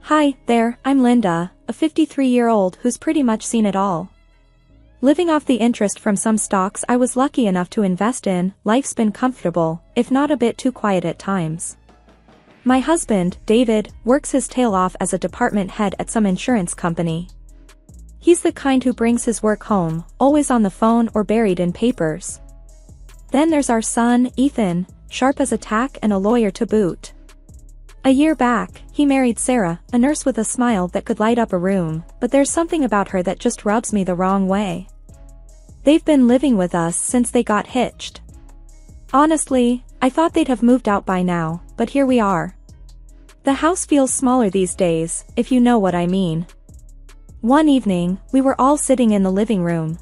Hi there, I'm Linda, a 53-year-old who's pretty much seen it all. Living off the interest from some stocks I was lucky enough to invest in, life's been comfortable, if not a bit too quiet at times. My husband, David, works his tail off as a department head at some insurance company. He's the kind who brings his work home, always on the phone or buried in papers. Then there's our son, Ethan, sharp as a tack and a lawyer to boot. A year back, he married Sarah, a nurse with a smile that could light up a room, but there's something about her that just rubs me the wrong way. They've been living with us since they got hitched. Honestly, I thought they'd have moved out by now, but here we are. The house feels smaller these days, if you know what I mean. One evening, we were all sitting in the living room.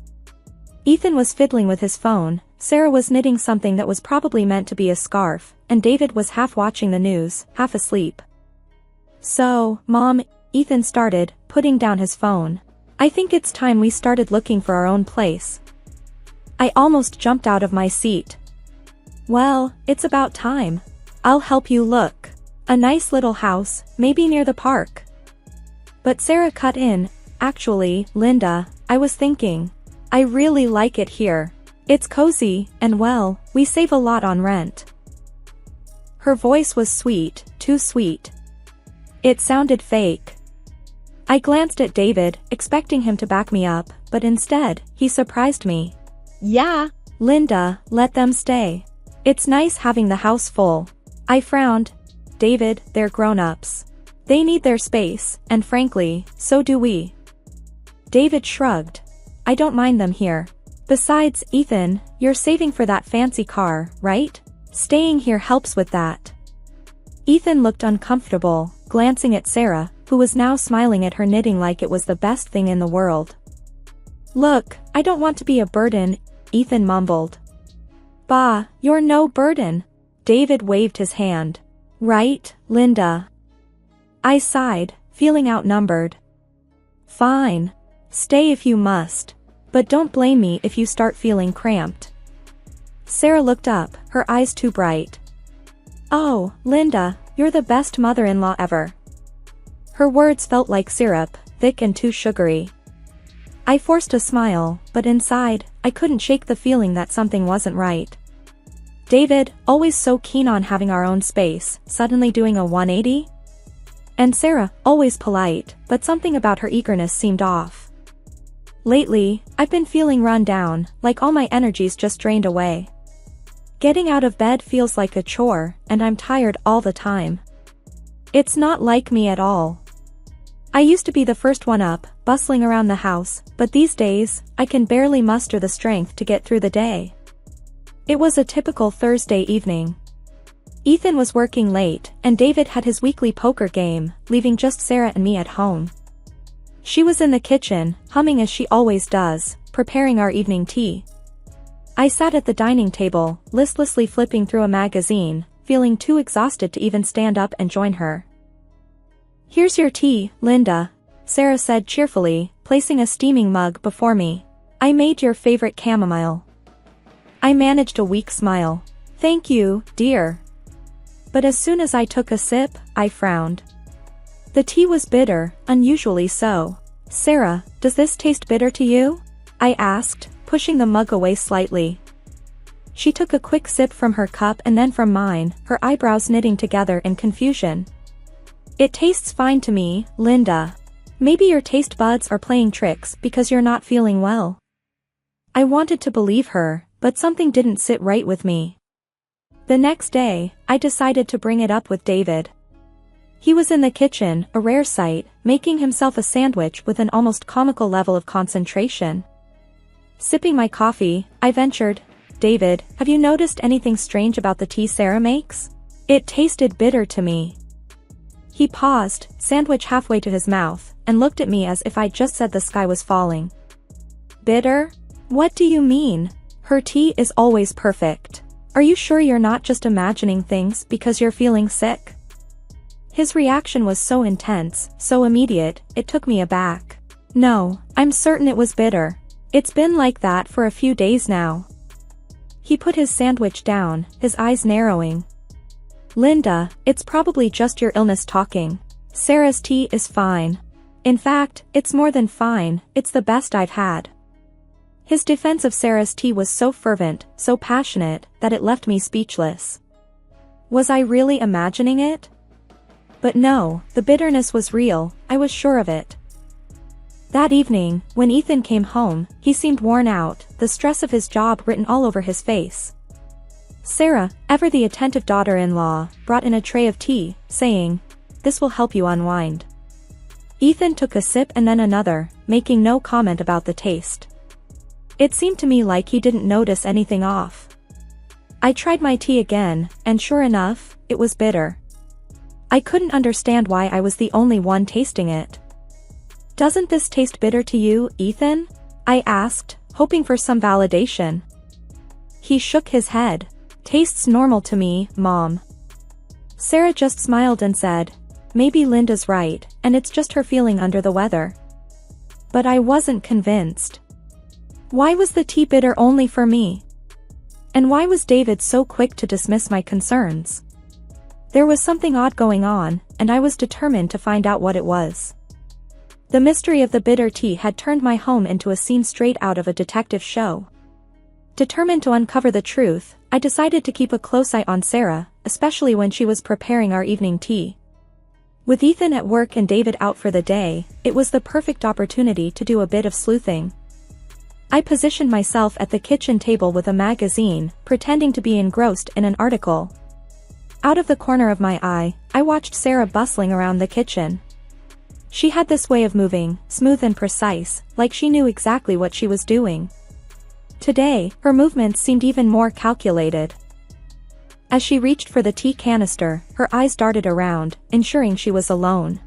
Ethan was fiddling with his phone, Sarah was knitting something that was probably meant to be a scarf, and David was half watching the news, half asleep. "So, Mom," Ethan started, putting down his phone. "I think it's time we started looking for our own place." I almost jumped out of my seat. "Well, it's about time. I'll help you look. A nice little house, maybe near the park." But Sarah cut in, "Actually, Linda, I was thinking. I really like it here. It's cozy, and well, we save a lot on rent." Her voice was sweet, too sweet. It sounded fake. I glanced at David, expecting him to back me up, but instead, he surprised me. "Yeah, Linda, let them stay. It's nice having the house full." I frowned. "David, they're grown-ups. They need their space, and frankly, so do we." David shrugged. "I don't mind them here. Besides, Ethan, you're saving for that fancy car, right? Staying here helps with that." Ethan looked uncomfortable, glancing at Sarah, who was now smiling at her knitting like it was the best thing in the world. "Look, I don't want to be a burden," Ethan mumbled. "Bah, you're no burden." David waved his hand. "Right, Linda?" I sighed, feeling outnumbered. "Fine. Stay if you must. But don't blame me if you start feeling cramped." Sarah looked up, her eyes too bright. "Oh, Linda, you're the best mother-in-law ever." Her words felt like syrup, thick and too sugary. I forced a smile, but inside, I couldn't shake the feeling that something wasn't right. David, always so keen on having our own space, suddenly doing a 180? And Sarah, always polite, but something about her eagerness seemed off. Lately, I've been feeling run down, like all my energy's just drained away. Getting out of bed feels like a chore, and I'm tired all the time. It's not like me at all. I used to be the first one up, bustling around the house, but these days, I can barely muster the strength to get through the day. It was a typical Thursday evening. Ethan was working late, and David had his weekly poker game, leaving just Sarah and me at home. She was in the kitchen, humming as she always does, preparing our evening tea. I sat at the dining table, listlessly flipping through a magazine, feeling too exhausted to even stand up and join her. "Here's your tea, Linda," Sarah said cheerfully, placing a steaming mug before me. "I made your favorite chamomile." I managed a weak smile. "Thank you, dear." But as soon as I took a sip, I frowned. The tea was bitter, unusually so. "Sarah, does this taste bitter to you?" I asked, pushing the mug away slightly. She took a quick sip from her cup and then from mine, her eyebrows knitting together in confusion. "It tastes fine to me, Linda. Maybe your taste buds are playing tricks because you're not feeling well." I wanted to believe her, but something didn't sit right with me. The next day, I decided to bring it up with David. He was in the kitchen, a rare sight, making himself a sandwich with an almost comical level of concentration. Sipping my coffee, I ventured, "David, have you noticed anything strange about the tea Sarah makes? It tasted bitter to me." He paused, sandwich halfway to his mouth, and looked at me as if I'd just said the sky was falling. "Bitter? What do you mean? Her tea is always perfect. Are you sure you're not just imagining things because you're feeling sick?" His reaction was so intense, so immediate, it took me aback. "No, I'm certain it was bitter. It's been like that for a few days now." He put his sandwich down, his eyes narrowing. "Linda, it's probably just your illness talking. Sarah's tea is fine. In fact, it's more than fine, it's the best I've had. His defense of Sarah's tea was so fervent, so passionate, that it left me speechless. Was I really imagining it? But no, the bitterness was real, I was sure of it. That evening, when Ethan came home, he seemed worn out, the stress of his job written all over his face. Sarah, ever the attentive daughter-in-law, brought in a tray of tea, saying, "This will help you unwind." Ethan took a sip and then another, making no comment about the taste. It seemed to me like he didn't notice anything off. I tried my tea again, and sure enough, it was bitter. I couldn't understand why I was the only one tasting it. "Doesn't this taste bitter to you, Ethan?" I asked, hoping for some validation. He shook his head. "Tastes normal to me, Mom." Sarah just smiled and said, "Maybe Linda's right, and it's just her feeling under the weather." But I wasn't convinced. Why was the tea bitter only for me? And why was David so quick to dismiss my concerns? There was something odd going on, and I was determined to find out what it was. The mystery of the bitter tea had turned my home into a scene straight out of a detective show. Determined to uncover the truth, I decided to keep a close eye on Sarah, especially when she was preparing our evening tea. With Ethan at work and David out for the day, it was the perfect opportunity to do a bit of sleuthing. I positioned myself at the kitchen table with a magazine, pretending to be engrossed in an article. Out of the corner of my eye, I watched Sarah bustling around the kitchen. She had this way of moving, smooth and precise, like she knew exactly what she was doing. Today, her movements seemed even more calculated. As she reached for the tea canister, her eyes darted around, ensuring she was alone.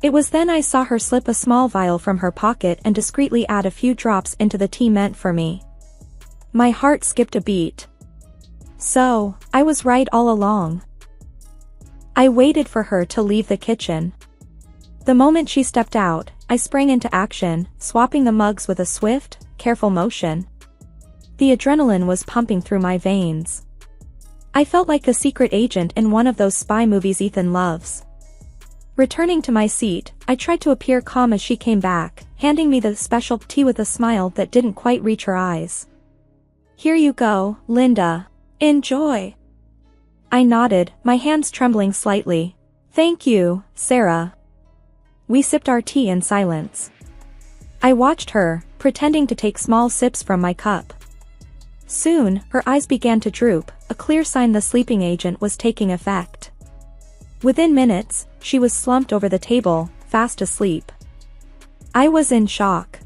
It was then I saw her slip a small vial from her pocket and discreetly add a few drops into the tea meant for me. My heart skipped a beat. So, I was right all along. I waited for her to leave the kitchen. The moment she stepped out, I sprang into action, swapping the mugs with a swift, careful motion. The adrenaline was pumping through my veins. I felt like a secret agent in one of those spy movies Ethan loves. Returning to my seat, I tried to appear calm as she came back, handing me the special tea with a smile that didn't quite reach her eyes. "Here you go, Linda. Enjoy." I nodded, my hands trembling slightly. "Thank you, Sarah." We sipped our tea in silence. I watched her, pretending to take small sips from my cup. Soon, her eyes began to droop, a clear sign the sleeping agent was taking effect. Within minutes, she was slumped over the table, fast asleep. I was in shock.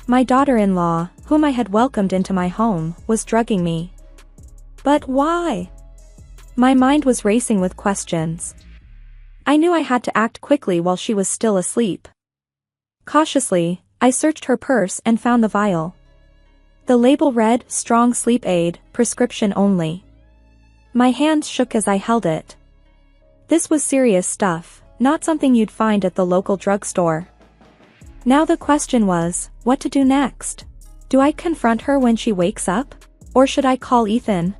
My daughter-in-law, whom I had welcomed into my home, was drugging me. But why? My mind was racing with questions. I knew I had to act quickly while she was still asleep. Cautiously, I searched her purse and found the vial. The label read, "Strong Sleep Aid, prescription only." My hands shook as I held it. This was serious stuff, not something you'd find at the local drugstore. Now the question was, what to do next? Do I confront her when she wakes up? Or should I call Ethan?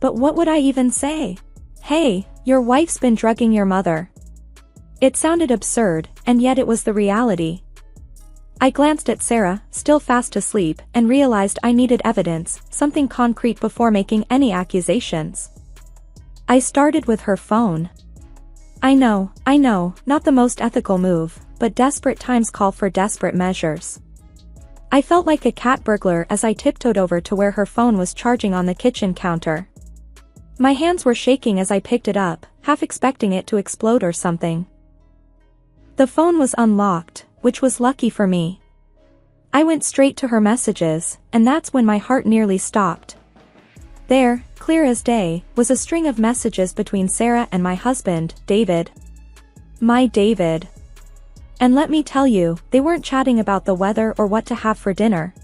But what would I even say? "Hey, your wife's been drugging your mother." It sounded absurd, and yet it was the reality. I glanced at Sarah, still fast asleep, and realized I needed evidence, something concrete before making any accusations. I started with her phone. I know, not the most ethical move, but desperate times call for desperate measures. I felt like a cat burglar as I tiptoed over to where her phone was charging on the kitchen counter. My hands were shaking as I picked it up, half expecting it to explode or something. The phone was unlocked, which was lucky for me. I went straight to her messages, and that's when my heart nearly stopped. There, clear as day, was a string of messages between Sarah and my husband, David. My David. And let me tell you, they weren't chatting about the weather or what to have for dinner.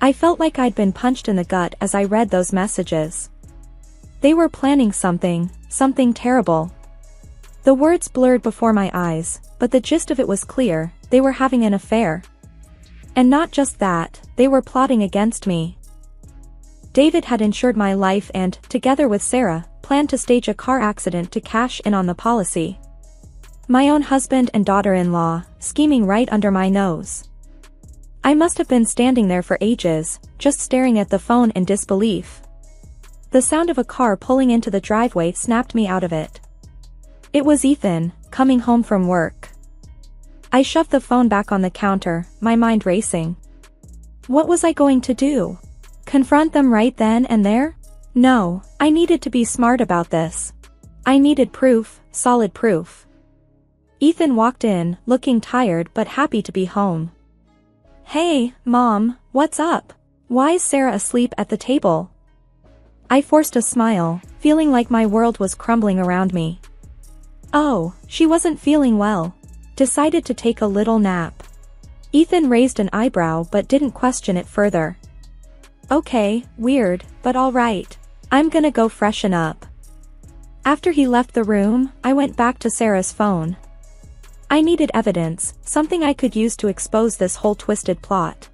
I felt like I'd been punched in the gut as I read those messages. They were planning something terrible. The words blurred before my eyes, but the gist of it was clear, they were having an affair. And not just that, they were plotting against me. David had insured my life and, together with Sarah, planned to stage a car accident to cash in on the policy. My own husband and daughter-in-law, scheming right under my nose. I must have been standing there for ages, just staring at the phone in disbelief. The sound of a car pulling into the driveway snapped me out of it. It was Ethan, coming home from work. I shoved the phone back on the counter, my mind racing. What was I going to do? Confront them right then and there? No, I needed to be smart about this. I needed proof, solid proof. Ethan walked in, looking tired but happy to be home. Hey, Mom, what's up? Why is Sarah asleep at the table? I forced a smile, feeling like my world was crumbling around me. Oh, she wasn't feeling well. Decided to take a little nap. Ethan raised an eyebrow but didn't question it further. Okay, weird, but alright. I'm gonna go freshen up. After he left the room, I went back to Sarah's phone. I needed evidence, something I could use to expose this whole twisted plot.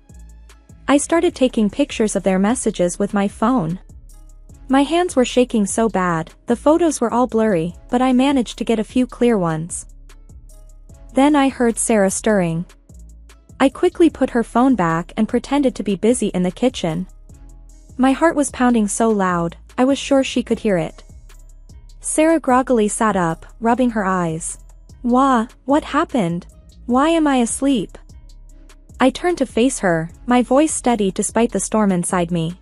I started taking pictures of their messages with my phone. My hands were shaking so bad, the photos were all blurry, but I managed to get a few clear ones. Then I heard Sarah stirring. I quickly put her phone back and pretended to be busy in the kitchen. My heart was pounding so loud, I was sure she could hear it. Sarah groggily sat up, rubbing her eyes. What happened? Why am I asleep? I turned to face her, my voice steady despite the storm inside me.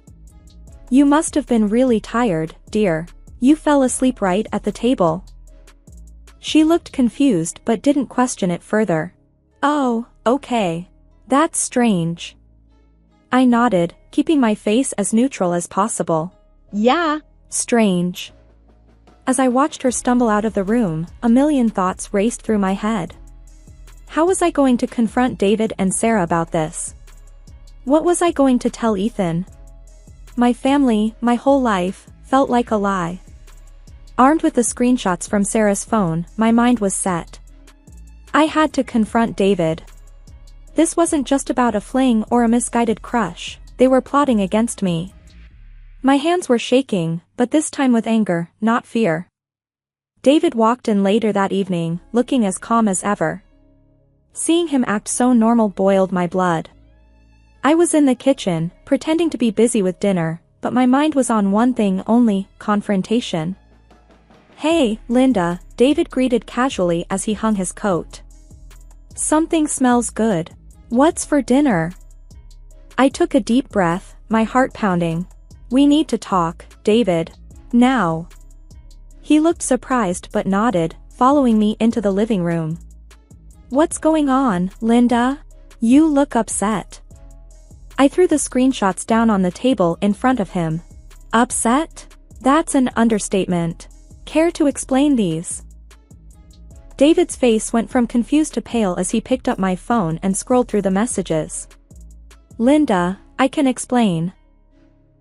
You must have been really tired, dear. You fell asleep right at the table. She looked confused but didn't question it further. Oh, okay. That's strange. I nodded, keeping my face as neutral as possible. Yeah, strange. As I watched her stumble out of the room, a million thoughts raced through my head. How was I going to confront David and Sarah about this? What was I going to tell Ethan? My family, my whole life, felt like a lie. Armed with the screenshots from Sarah's phone, my mind was set. I had to confront David. This wasn't just about a fling or a misguided crush, they were plotting against me. My hands were shaking, but this time with anger, not fear. David walked in later that evening, looking as calm as ever. Seeing him act so normal boiled my blood. I was in the kitchen, pretending to be busy with dinner, but my mind was on one thing only, confrontation. Hey, Linda, David greeted casually as he hung his coat. Something smells good. What's for dinner? I took a deep breath, my heart pounding. We need to talk, David. Now. He looked surprised but nodded, following me into the living room. What's going on, Linda? You look upset. I threw the screenshots down on the table in front of him. Upset? That's an understatement. Care to explain these? David's face went from confused to pale as he picked up my phone and scrolled through the messages. Linda, I can explain.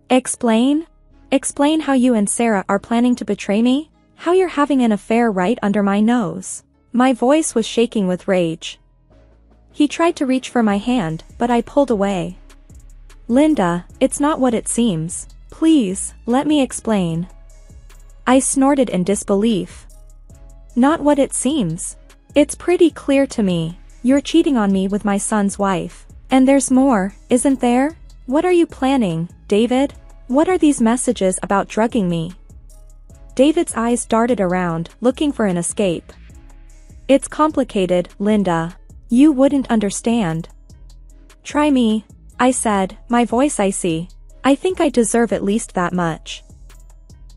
Explain? Explain how you and Sarah are planning to betray me? How you're having an affair right under my nose? My voice was shaking with rage. He tried to reach for my hand, but I pulled away. Linda, it's not what it seems. Please, let me explain. I snorted in disbelief. Not what it seems. It's pretty clear to me. You're cheating on me with my son's wife. And there's more, isn't there? What are you planning, David? What are these messages about drugging me? David's eyes darted around, looking for an escape. It's complicated, Linda. You wouldn't understand. Try me, I said, my voice icy. I think I deserve at least that much.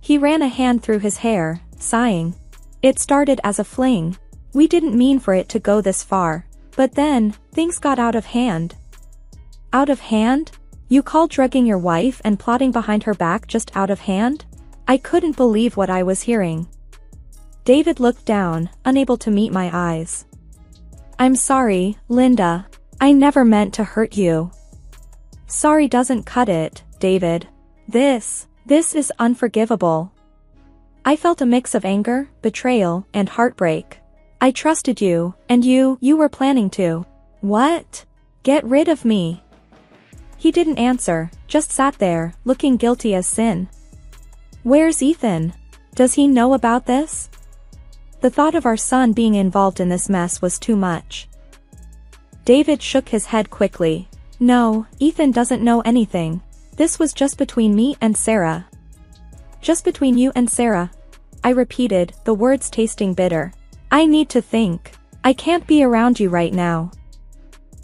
He ran a hand through his hair, sighing. It started as a fling. We didn't mean for it to go this far. But then, things got out of hand. Out of hand? You call drugging your wife and plotting behind her back just out of hand? I couldn't believe what I was hearing. David looked down, unable to meet my eyes. I'm sorry, Linda. I never meant to hurt you. Sorry doesn't cut it, David. This is unforgivable. I felt a mix of anger, betrayal, and heartbreak. I trusted you, and you were planning to. What? Get rid of me. He didn't answer, just sat there, looking guilty as sin. Where's Ethan? Does he know about this? The thought of our son being involved in this mess was too much. David shook his head quickly. No, Ethan doesn't know anything. This was just between me and Sarah. Just between you and Sarah, I repeated, the words tasting bitter. I need to think. I can't be around you right now.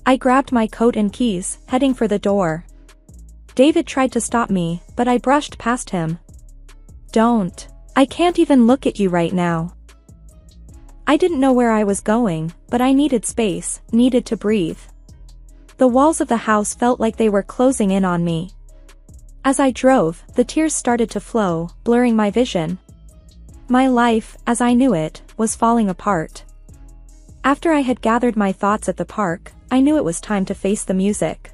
I grabbed my coat and keys, heading for the door. David tried to stop me, but I brushed past him. Don't. I can't even look at you right now. I didn't know where I was going, but I needed space, needed to breathe. The walls of the house felt like they were closing in on me. As I drove, the tears started to flow, blurring my vision. My life, as I knew it, was falling apart. After I had gathered my thoughts at the park, I knew it was time to face the music.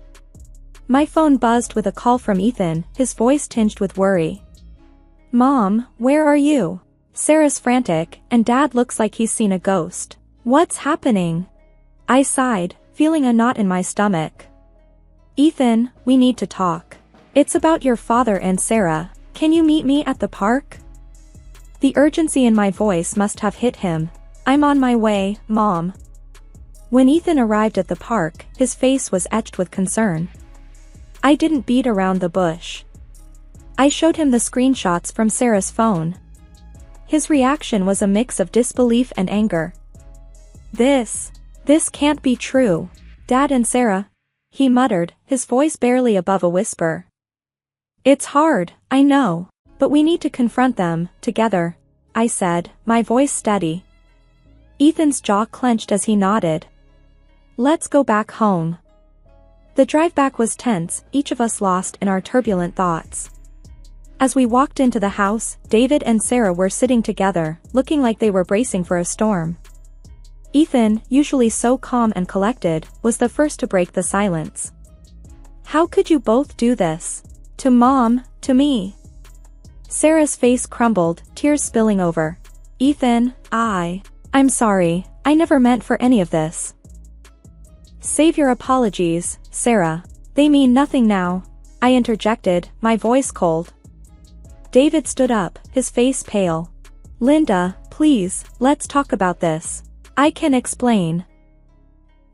My phone buzzed with a call from Ethan, his voice tinged with worry. Mom, where are you? Sarah's frantic, and Dad looks like he's seen a ghost. What's happening? I sighed, feeling a knot in my stomach. Ethan, we need to talk. It's about your father and Sarah. Can you meet me at the park? The urgency in my voice must have hit him. I'm on my way, Mom. When Ethan arrived at the park, his face was etched with concern. I didn't beat around the bush. I showed him the screenshots from Sarah's phone. His reaction was a mix of disbelief and anger. This can't be true. Dad and Sarah, he muttered, his voice barely above a whisper. It's hard, I know, but we need to confront them, together, I said, my voice steady. Ethan's jaw clenched as he nodded. Let's go back home. The drive back was tense, each of us lost in our turbulent thoughts. As we walked into the house, David and Sarah were sitting together, looking like they were bracing for a storm. Ethan, usually so calm and collected, was the first to break the silence. How could you both do this? To Mom, to me. Sarah's face crumbled, tears spilling over. Ethan, I'm sorry, I never meant for any of this. Save your apologies, Sarah. They mean nothing now, I interjected, my voice cold. David stood up, his face pale. Linda, please, let's talk about this. I can explain.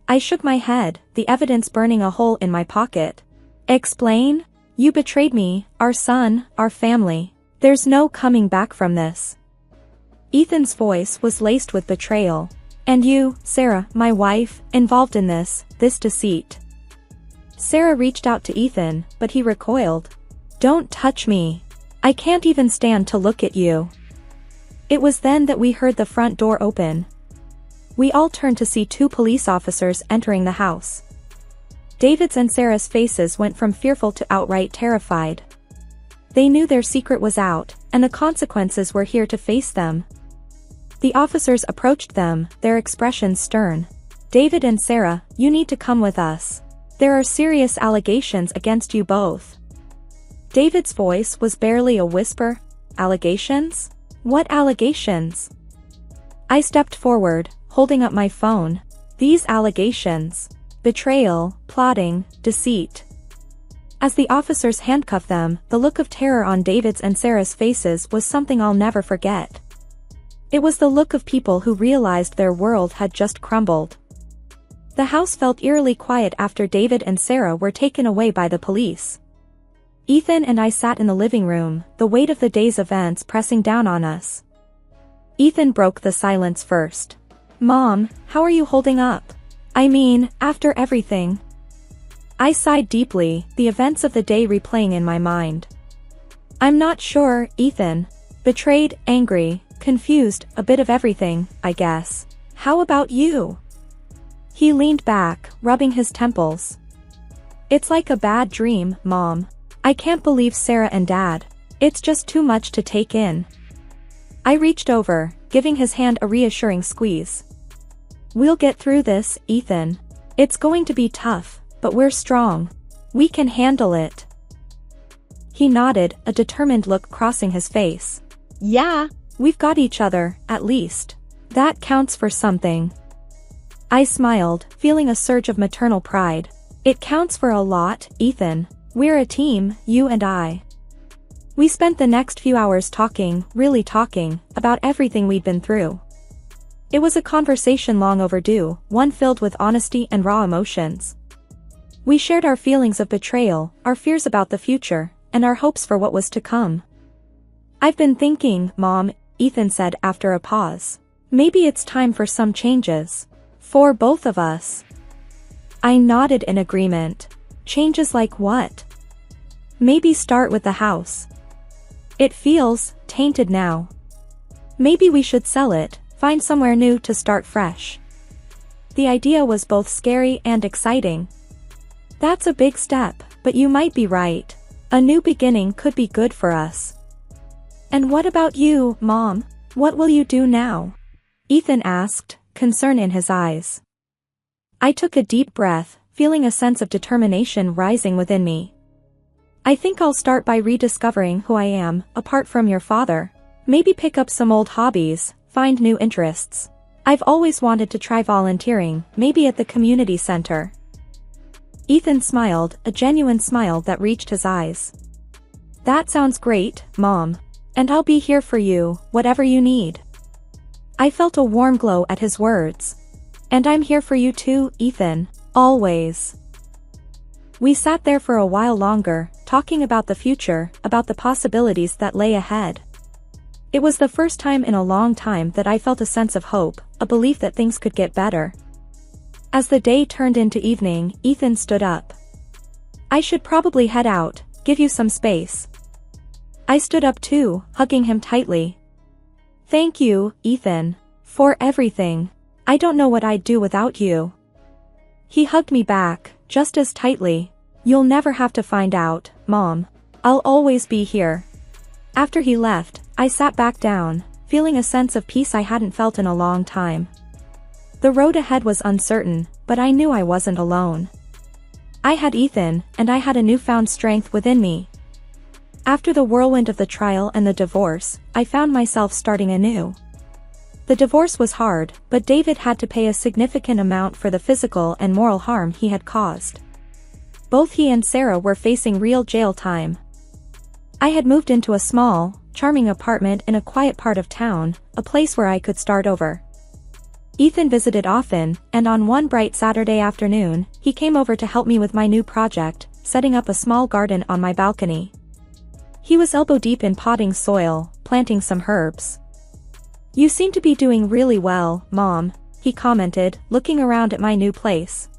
I shook my head, the evidence burning a hole in my pocket. Explain? You betrayed me, our son, our family. There's no coming back from this. Ethan's voice was laced with betrayal. And you, Sarah, my wife, involved in this deceit. Sarah reached out to Ethan, but he recoiled. Don't touch me. I can't even stand to look at you. It was then that we heard the front door open. We all turned to see two police officers entering the house. David's and Sarah's faces went from fearful to outright terrified. They knew their secret was out, and the consequences were here to face them. The officers approached them, their expressions stern. David and Sarah, you need to come with us. There are serious allegations against you both. David's voice was barely a whisper. Allegations? What allegations? I stepped forward, holding up my phone. These allegations. Betrayal, plotting, deceit. As the officers handcuffed them, the look of terror on David's and Sarah's faces was something I'll never forget. It was the look of people who realized their world had just crumbled. The house felt eerily quiet after David and Sarah were taken away by the police. Ethan and I sat in the living room, the weight of the day's events pressing down on us. Ethan broke the silence first. Mom, how are you holding up? I mean, after everything. I sighed deeply, the events of the day replaying in my mind. I'm not sure, Ethan. Betrayed, angry, confused, a bit of everything, I guess. How about you? He leaned back, rubbing his temples. It's like a bad dream, Mom. I can't believe Sarah and Dad. It's just too much to take in. I reached over, giving his hand a reassuring squeeze. We'll get through this, Ethan. It's going to be tough, but we're strong. We can handle it. He nodded, a determined look crossing his face. Yeah, we've got each other, at least. That counts for something. I smiled, feeling a surge of maternal pride. It counts for a lot, Ethan. We're a team, you and I. We spent the next few hours talking, really talking, about everything we'd been through. It was a conversation long overdue, one filled with honesty and raw emotions. We shared our feelings of betrayal, our fears about the future, and our hopes for what was to come. "I've been thinking, Mom," Ethan said after a pause. "Maybe it's time for some changes. For both of us." I nodded in agreement. "Changes like what?" "Maybe start with the house. It feels tainted now. Maybe we should sell it, find somewhere new to start fresh." The idea was both scary and exciting. "That's a big step, but you might be right. A new beginning could be good for us." "And what about you, Mom? What will you do now?" Ethan asked, concern in his eyes. I took a deep breath, feeling a sense of determination rising within me. "I think I'll start by rediscovering who I am, apart from your father. Maybe pick up some old hobbies, find new interests. I've always wanted to try volunteering, maybe at the community center." Ethan smiled, a genuine smile that reached his eyes. "That sounds great, Mom. And I'll be here for you, whatever you need." I felt a warm glow at his words. "And I'm here for you too, Ethan, always." We sat there for a while longer, talking about the future, about the possibilities that lay ahead. It was the first time in a long time that I felt a sense of hope, a belief that things could get better. As the day turned into evening, Ethan stood up. "I should probably head out, give you some space." I stood up too, hugging him tightly. "Thank you, Ethan, for everything. I don't know what I'd do without you." He hugged me back, just as tightly. "You'll never have to find out, Mom. I'll always be here." After he left, I sat back down, feeling a sense of peace I hadn't felt in a long time. The road ahead was uncertain, but I knew I wasn't alone. I had Ethan, and I had a newfound strength within me. After the whirlwind of the trial and the divorce, I found myself starting anew. The divorce was hard, but David had to pay a significant amount for the physical and moral harm he had caused. Both he and Sarah were facing real jail time. I had moved into a small, charming apartment in a quiet part of town, a place where I could start over. Ethan visited often, and on one bright Saturday afternoon, he came over to help me with my new project, setting up a small garden on my balcony. He was elbow-deep in potting soil, planting some herbs. "You seem to be doing really well, Mom," he commented, looking around at my new place.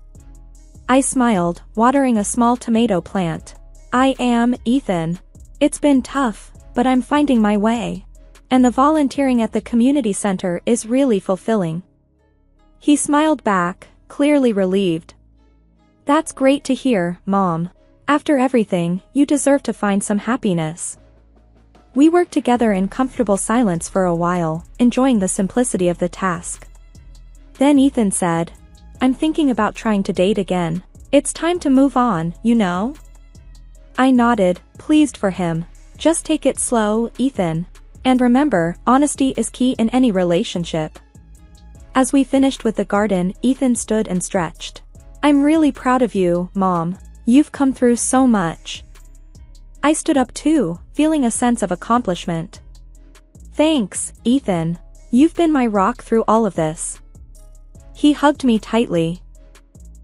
I smiled, watering a small tomato plant. "I am, Ethan. It's been tough, but I'm finding my way. And the volunteering at the community center is really fulfilling." He smiled back, clearly relieved. "That's great to hear, Mom. After everything, you deserve to find some happiness." We worked together in comfortable silence for a while, enjoying the simplicity of the task. Then Ethan said, "I'm thinking about trying to date again. It's time to move on, you know?" I nodded, pleased for him. "Just take it slow, Ethan. And remember, honesty is key in any relationship." As we finished with the garden, Ethan stood and stretched. "I'm really proud of you, Mom. You've come through so much." I stood up too, feeling a sense of accomplishment. "Thanks, Ethan. You've been my rock through all of this." He hugged me tightly.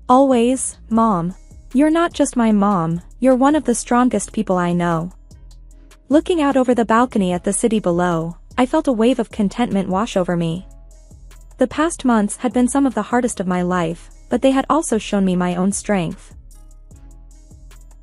"Always, Mom. You're not just my mom, you're one of the strongest people I know." Looking out over the balcony at the city below, I felt a wave of contentment wash over me. The past months had been some of the hardest of my life, but they had also shown me my own strength.